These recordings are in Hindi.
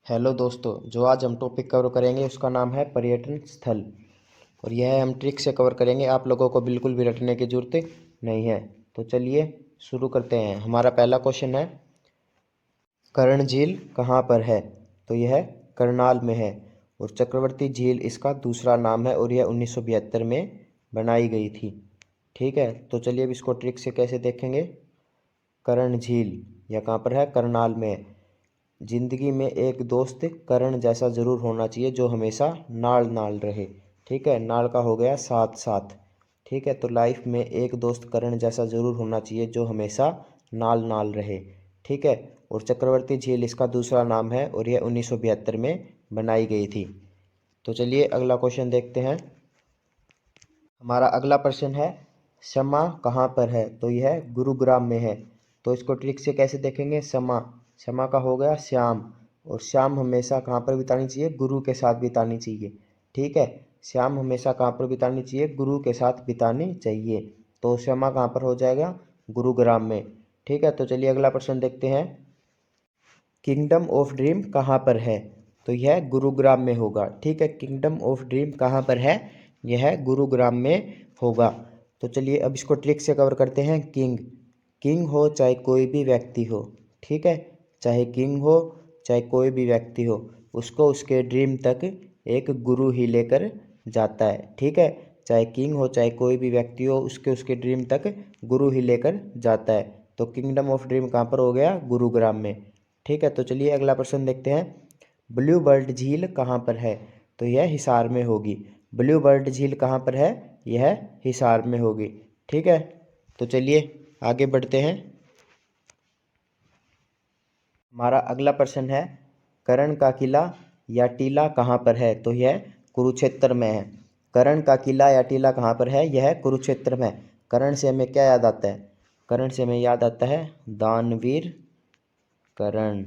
हेलो दोस्तों, जो आज हम टॉपिक कवर करेंगे उसका नाम है पर्यटन स्थल। और यह हम ट्रिक से कवर करेंगे, आप लोगों को बिल्कुल भी रटने की जरूरत नहीं है। तो चलिए शुरू करते हैं। हमारा पहला क्वेश्चन है, कर्ण झील कहाँ पर है? तो यह करनाल में है। और चक्रवर्ती झील इसका दूसरा नाम है और यह 1972 में बनाई गई थी। ठीक है, तो चलिए अब इसको ट्रिक से कैसे देखेंगे। कर्ण झील यह कहाँ पर है? करनाल में। जिंदगी में एक दोस्त करण जैसा जरूर होना चाहिए जो हमेशा नाल नाल रहे। ठीक है, नाल का हो गया साथ साथ। ठीक है, तो लाइफ में एक दोस्त करण जैसा जरूर होना चाहिए जो हमेशा नाल नाल रहे। ठीक है, और चक्रवर्ती झील इसका दूसरा नाम है और यह 1972 में बनाई गई थी। तो चलिए अगला क्वेश्चन देखते हैं। हमारा अगला प्रश्न है, शमा कहाँ पर है? तो यह गुरुग्राम में है। तो इसको ट्रिक से कैसे देखेंगे। शमा, शमा का हो गया श्याम। और श्याम हमेशा कहाँ पर बितानी चाहिए? गुरु के साथ बितानी चाहिए। ठीक है, श्याम हमेशा कहाँ पर बितानी चाहिए? गुरु के साथ बितानी चाहिए। तो शमा कहाँ पर हो जाएगा? गुरुग्राम में। ठीक है, तो चलिए अगला प्रश्न देखते हैं। किंगडम ऑफ ड्रीम कहाँ पर है? तो यह गुरुग्राम में होगा। ठीक है, किंगडम ऑफ ड्रीम कहाँ पर है? यह गुरुग्राम में होगा। तो चलिए अब इसको ट्रिक से कवर करते हैं। किंग, किंग हो चाहे कोई भी व्यक्ति हो, ठीक है, चाहे किंग हो चाहे कोई भी व्यक्ति हो, उसको उसके ड्रीम तक एक गुरु ही लेकर जाता है। ठीक है, चाहे किंग हो चाहे कोई भी व्यक्ति हो, उसके उसके ड्रीम तक गुरु ही लेकर जाता है। तो किंगडम ऑफ ड्रीम कहाँ पर हो गया? गुरुग्राम में। ठीक है, तो चलिए अगला प्रश्न देखते हैं। ब्लू बर्ड झील कहाँ पर है? तो यह हिसार में होगी। ब्लू बर्ड झील कहाँ पर है? यह हिसार में होगी। ठीक है, तो चलिए आगे बढ़ते हैं। हमारा अगला प्रश्न है, कर्ण का किला या टीला कहाँ पर है? तो यह कुरुक्षेत्र में है। कर्ण का किला या टीला कहाँ पर है? यह कुरुक्षेत्र में। कर्ण से हमें क्या याद आता है? कर्ण से हमें याद आता है दानवीर कर्ण,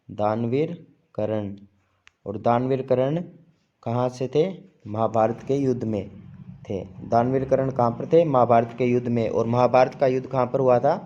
दानवीर कर्ण। और दानवीर कर्ण कहाँ से थे? महाभारत के युद्ध में थे। दानवीर कर्ण कहाँ पर थे? महाभारत के युद्ध में। और महाभारत का युद्ध कहाँ पर हुआ था?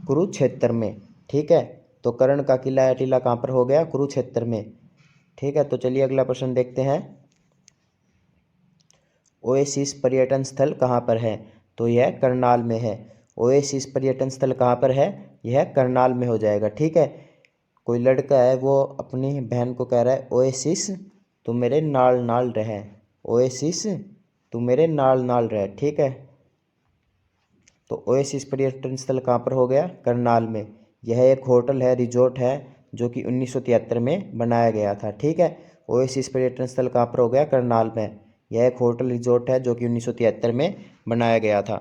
कुरुक्षेत्र में। ठीक है, तो कर्ण का किला या टीला कहाँ पर हो गया? कुरुक्षेत्र में। ठीक है, तो चलिए अगला प्रश्न देखते हैं। ओएसिस पर्यटन स्थल कहाँ पर है? तो यह करनाल में है। ओएसिस पर्यटन स्थल कहाँ पर है? यह करनाल में हो जाएगा। ठीक है, कोई लड़का है वो अपनी बहन को कह रहा है, ओएसिस तू मेरे नाल नाल रहे, ओएसिस तू मेरे नाल नाल रहे। ठीक है, तो ओएसिस पर्यटन स्थल कहाँ पर हो गया? करनाल में। यह एक होटल है, रिजॉर्ट है, जो कि 1973 में बनाया गया था। ठीक है, ओएसिस पर्यटन स्थल कहाँ पर हो गया? करनाल में। यह एक होटल रिजॉर्ट है जो कि 1973 में बनाया गया था।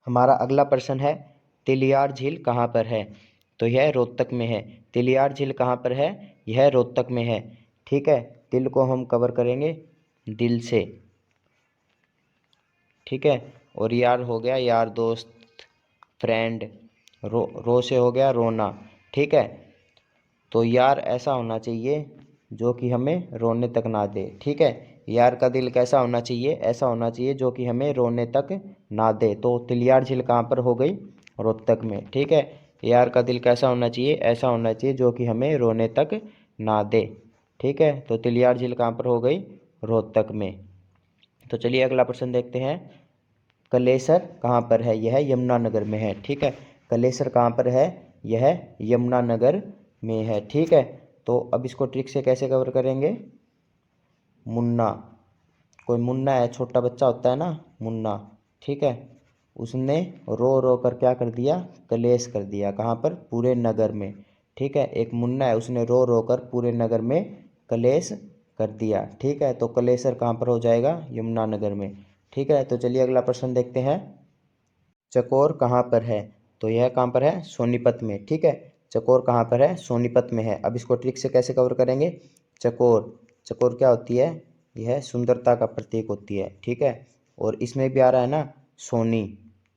हमारा अगला प्रश्न है, तिलियार झील कहाँ पर है? तो यह रोहतक में है। तिलियार झील कहाँ पर है? यह रोहतक में है। ठीक है, तिल को हम कवर करेंगे दिल से। ठीक है, और यार हो गया यार दोस्त, फ्रेंड। रो से हो गया रोना। ठीक है, तो यार ऐसा होना चाहिए जो कि हमें रोने तक ना दे। ठीक है, यार का दिल कैसा होना चाहिए? ऐसा होना चाहिए जो कि हमें रोने तक ना दे। तो तिलियार झील कहाँ पर हो गई? रोहतक में। ठीक है, यार का दिल कैसा होना चाहिए? ऐसा होना चाहिए जो कि हमें रोने तक ना दे। ठीक है, तो तिलियार झील कहाँ पर हो गई? रोहतक में। तो चलिए अगला प्रश्न देखते हैं। कलेसर कहाँ पर है? यह यमुनानगर में है। ठीक है, कलेसर कहाँ पर है? यह यमुनानगर में है। ठीक है, तो अब इसको ट्रिक से कैसे कवर करेंगे। मुन्ना, कोई मुन्ना है, छोटा बच्चा होता है ना, मुन्ना। ठीक है, उसने रो रो कर क्या कर दिया? कलेश कर दिया। कहाँ पर? पूरे नगर में। ठीक है, एक मुन्ना है, उसने रो रो कर पूरे नगर में कलेश कर दिया। ठीक है, तो कलेसर कहाँ पर हो जाएगा? यमुनानगर में। ठीक है, तो चलिए अगला प्रश्न देखते हैं। चकोर कहाँ पर है? तो यह कहाँ पर है? सोनीपत में। ठीक है, चकोर कहाँ पर है? सोनीपत में है। अब इसको ट्रिक से कैसे कवर करेंगे। चकोर, चकोर क्या होती है? यह सुंदरता का प्रतीक होती है। ठीक है, और इसमें भी आ रहा है ना सोनी।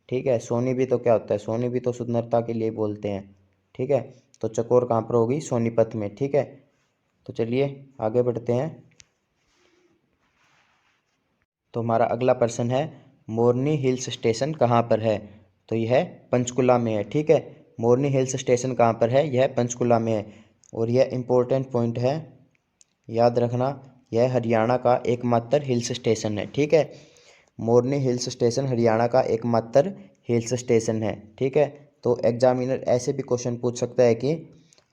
ठीक है, सोनी भी तो क्या होता है? सोनी भी तो सुंदरता के लिए बोलते हैं। ठीक है, तो चकोर कहाँ पर होगी? सोनीपत में। ठीक है, तो चलिए आगे बढ़ते हैं। तो हमारा अगला प्रश्न है, मोरनी हिल्स स्टेशन कहाँ पर है? तो यह पंचकुला में है। ठीक है, मोरनी हिल्स स्टेशन कहाँ पर है? यह पंचकुला में है। और यह इम्पोर्टेंट पॉइंट है, याद रखना, यह हरियाणा का एकमात्र हिल्स स्टेशन है। ठीक है, मोरनी हिल्स स्टेशन हरियाणा का एकमात्र हिल्स स्टेशन है। ठीक है, तो एग्जामिनर ऐसे भी क्वेश्चन पूछ सकता है कि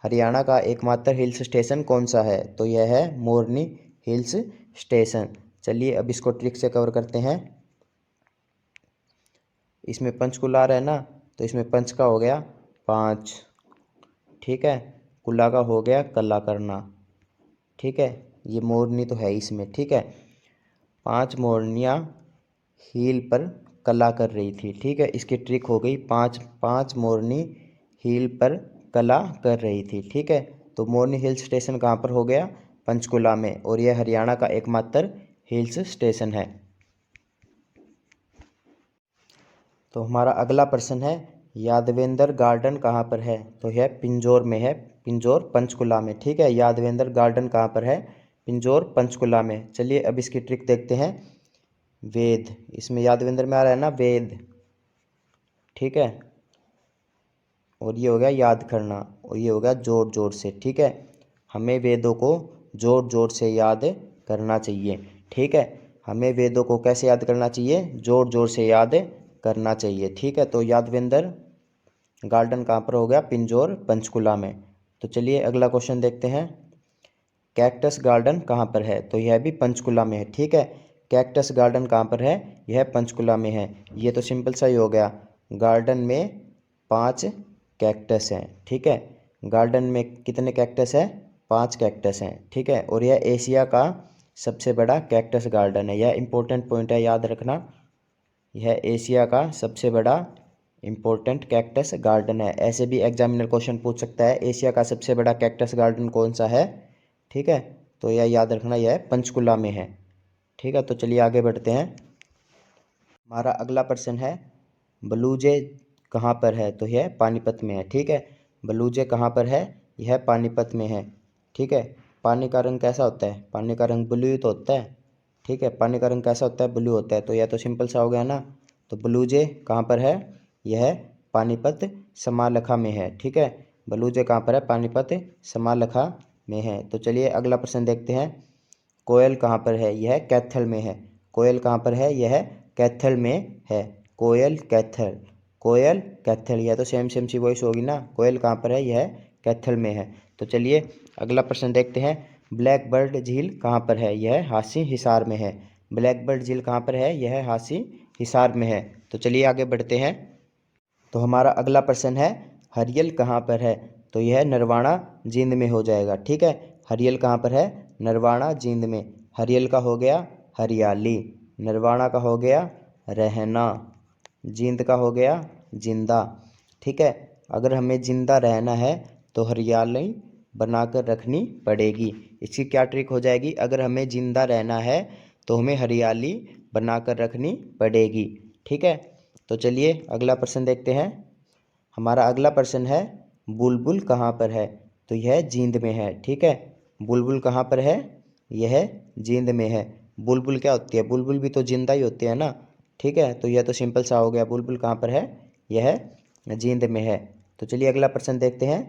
हरियाणा का एकमात्र हिल्स स्टेशन कौन सा है? तो यह है मोरनी हिल्स स्टेशन। चलिए अब इसको ट्रिक से कवर करते हैं। इसमें पंचकुला आ रहा है ना, तो इसमें पंच का हो गया 5, ठीक है, कुला का हो गया कला करना। ठीक है, ये मोरनी तो है इसमें। ठीक है, 5 मोरनियाँ हील पर कला कर रही थी। ठीक है, इसकी ट्रिक हो गई, 5 मोरनी हील पर कला कर रही थी। ठीक है, तो मोरनी हिल स्टेशन कहाँ पर हो गया? पंचकुला में। और यह हरियाणा का एकमात्र हिल्स स्टेशन है। तो हमारा अगला प्रश्न है, यादवेंद्र गार्डन कहाँ पर है? तो यह पिंजौर में है, पिंजौर पंचकुला में। ठीक है, यादवेंद्र गार्डन कहाँ पर है? पिंजौर पंचकुला में। चलिए अब इसकी ट्रिक देखते हैं। वेद, इसमें यादवेंद्र में आ रहा है ना वेद, ठीक है, और ये हो गया याद करना, और ये हो गया जोर जोर से। ठीक है, हमें वेदों को जोर जोर से याद करना चाहिए। ठीक है, हमें वेदों को कैसे याद करना चाहिए? जोर जोर से याद करना चाहिए। ठीक है, तो यादवेंद्र गार्डन कहाँ पर हो गया? पिंजौर पंचकुला में। तो चलिए अगला क्वेश्चन देखते हैं। कैक्टस गार्डन कहाँ पर है? तो यह भी पंचकुला में है। ठीक है, कैक्टस गार्डन कहाँ पर है? यह पंचकुला में है। ये तो सिंपल सा ही हो गया, गार्डन में 5 कैक्टस हैं। ठीक है, गार्डन में कितने कैक्टस हैं? 5 कैक्टस हैं। ठीक है, और यह एशिया का सबसे बड़ा कैक्टस गार्डन है। यह इंपॉर्टेंट पॉइंट है, याद रखना, यह एशिया का सबसे बड़ा इम्पोर्टेंट कैक्टस गार्डन है। ऐसे भी एग्जामिनर क्वेश्चन पूछ सकता है, एशिया का सबसे बड़ा कैक्टस गार्डन कौन सा है? ठीक है, तो यह याद रखना, यह पंचकुला में है। ठीक है, तो चलिए आगे बढ़ते हैं। हमारा अगला प्रश्न है, बलूजे कहाँ पर है? तो यह पानीपत में है। ठीक है, बलूजे कहाँ पर है? यह पानीपत में है। ठीक है, पानी का रंग कैसा होता है? पानी का रंग ब्लू ही तो होता है। ठीक है, पानी का रंग कैसा होता है? ब्लू होता है। तो यह तो सिंपल सा हो गया ना। तो बलूजे कहाँ पर है? यह पानीपत समालखा में है। ठीक है, बलूजे कहाँ पर है? पानीपत समालखा में है। तो चलिए अगला प्रश्न देखते हैं। कोयल कहाँ पर है? यह कैथल में है। कोयल कहाँ पर है? यह कैथल में है। कोयल कैथल, कोयल कैथल, यह तो सेम सेम सी वॉइस होगी ना। कोयल कहाँ पर है? यह कैथल में है। तो चलिए अगला प्रश्न देखते हैं। ब्लैक बर्ड झील कहाँ पर है? यह हासी हिसार में है। ब्लैक बर्ड झील कहाँ पर है? यह हासी हिसार में है। तो चलिए आगे बढ़ते हैं। तो हमारा अगला प्रश्न है, हरियल कहाँ पर है? तो यह नरवाणा जींद में हो जाएगा। ठीक है, हरियल कहाँ पर है? नरवाणा जींद में। हरियल का हो गया हरियाली, नरवाणा का हो गया रहना, जींद का हो गया जिंदा। ठीक है, अगर हमें जिंदा रहना है तो हरियाली बनाकर रखनी पड़ेगी। इसकी क्या ट्रिक हो जाएगी? अगर हमें जिंदा रहना है तो हमें हरियाली बनाकर रखनी पड़ेगी। ठीक है, तो चलिए अगला प्रश्न देखते हैं। हमारा अगला प्रश्न है, बुलबुल कहाँ पर है? तो यह जींद में है। ठीक है, बुलबुल कहाँ पर है? यह जींद में है। बुलबुल क्या होती है? बुलबुल भी तो जिंदा ही होती है ना। ठीक है, तो यह तो सिंपल सा हो गया, बुलबुल कहाँ पर है? यह जींद में है। तो चलिए अगला प्रश्न देखते हैं।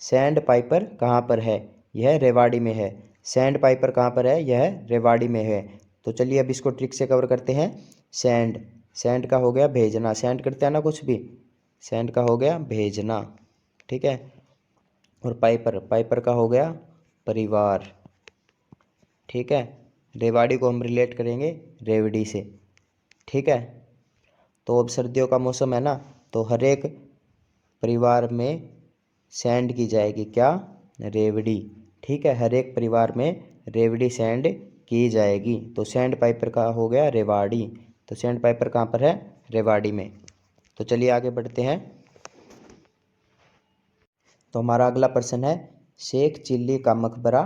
सैंड पाइपर कहाँ पर है? यह रेवाड़ी में है। सैंड पाइपर कहाँ पर है? यह रेवाड़ी में है। तो चलिए अब इसको ट्रिक से कवर करते हैं। सैंड, सैंड का हो गया भेजना, सैंड करते हैं ना कुछ भी, सैंड का हो गया भेजना। ठीक है, और पाइपर, पाइपर का हो गया परिवार। ठीक है, रेवाड़ी को हम रिलेट करेंगे रेवड़ी से। ठीक है, तो अब सर्दियों का मौसम है ना, तो हर एक परिवार में सैंड की जाएगी क्या? रेवड़ी। ठीक है, हर एक परिवार में रेवड़ी सैंड की जाएगी। तो सैंड पाइपर का हो गया रेवाड़ी। तो सैंड पाइपर कहाँ पर है? रेवाड़ी में। तो चलिए आगे बढ़ते हैं। तो हमारा अगला प्रश्न है, शेख चिल्ली का मकबरा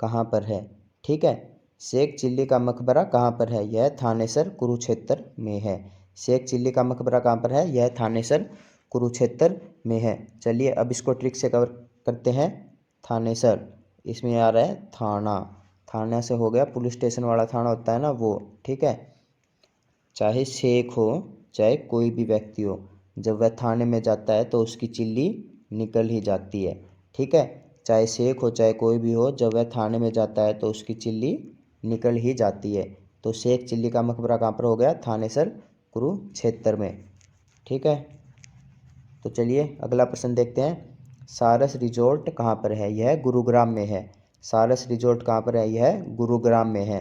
कहाँ पर है? ठीक है, शेख चिल्ली का मकबरा कहाँ पर है? यह थानेसर कुरुक्षेत्र में है। शेख चिल्ली का मकबरा कहाँ पर है? यह थानेसर कुरुक्षेत्र में है। चलिए अब इसको ट्रिक से कवर करते हैं। थानेसर, इसमें आ रहा है थाना, थाना से हो गया पुलिस स्टेशन वाला थाना होता है ना वो। ठीक है, चाहे शेख हो चाहे कोई भी व्यक्ति हो, जब वह थाने में जाता है तो उसकी चिल्ली निकल ही जाती है। ठीक है, चाहे शेख हो चाहे कोई भी हो, जब वह थाने में जाता है तो उसकी चिल्ली निकल ही जाती है। तो शेख चिल्ली का मकबरा कहाँ पर हो गया? थानेसर कुरुक्षेत्र में। ठीक है, तो चलिए अगला प्रश्न देखते हैं। सारस रिजॉर्ट कहाँ पर है? यह गुरुग्राम में है। सारस रिजॉर्ट कहाँ पर है? यह गुरुग्राम में है।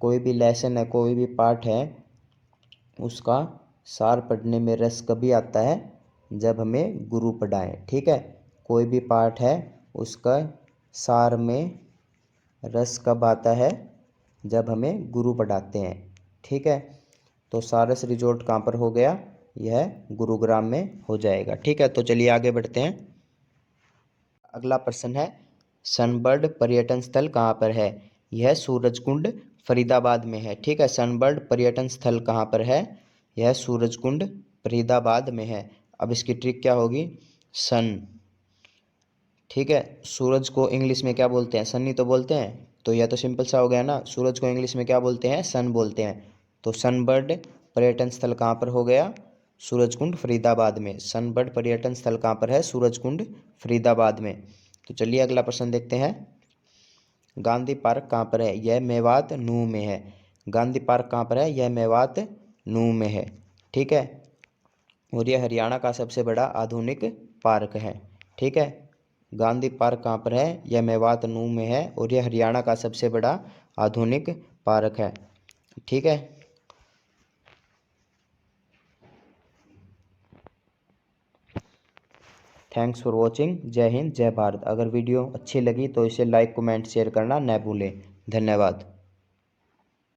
कोई भी लेसन है, कोई भी पाठ है, उसका सार पढ़ने में रस कभी आता है? जब हमें गुरु पढ़ाएं। ठीक है, कोई भी पाठ है उसका सार में रस कब आता है? जब हमें गुरु पढ़ाते हैं। ठीक है, तो सारस रिजॉर्ट कहाँ पर हो गया? यह गुरुग्राम में हो जाएगा। ठीक है, तो चलिए आगे बढ़ते हैं। अगला प्रश्न है, सनबर्ड पर्यटन स्थल कहाँ पर है? यह सूरजकुंड फरीदाबाद में है। ठीक है, सनबर्ड पर्यटन स्थल कहाँ पर है? यह सूरजकुंड फरीदाबाद में है। अब इसकी ट्रिक क्या होगी? सन, ठीक है, सूरज को इंग्लिश में क्या बोलते हैं? सन ही तो बोलते हैं। तो यह तो सिंपल सा हो गया ना, सूरज को इंग्लिश में क्या बोलते हैं? सन बोलते हैं। तो सनबर्ड पर्यटन स्थल कहाँ पर हो गया? सूरजकुंड फरीदाबाद में। सनबर्ड पर्यटन स्थल कहाँ पर है? सूरजकुंड फरीदाबाद में। तो चलिए अगला प्रश्न देखते हैं। गांधी पार्क कहाँ पर है? यह मेवात नूह में है। गांधी पार्क कहाँ पर है? यह मेवात नूह में है। ठीक है, और यह हरियाणा का सबसे बड़ा आधुनिक पार्क है। ठीक है, गांधी पार्क कहाँ पर है? यह मेवात नूह में है और यह हरियाणा का सबसे बड़ा आधुनिक पार्क है। ठीक है, थैंक्स फॉर वॉचिंग। जय हिंद, जय भारत। अगर वीडियो अच्छी लगी तो इसे लाइक, कमेंट, शेयर करना न भूलें। धन्यवाद।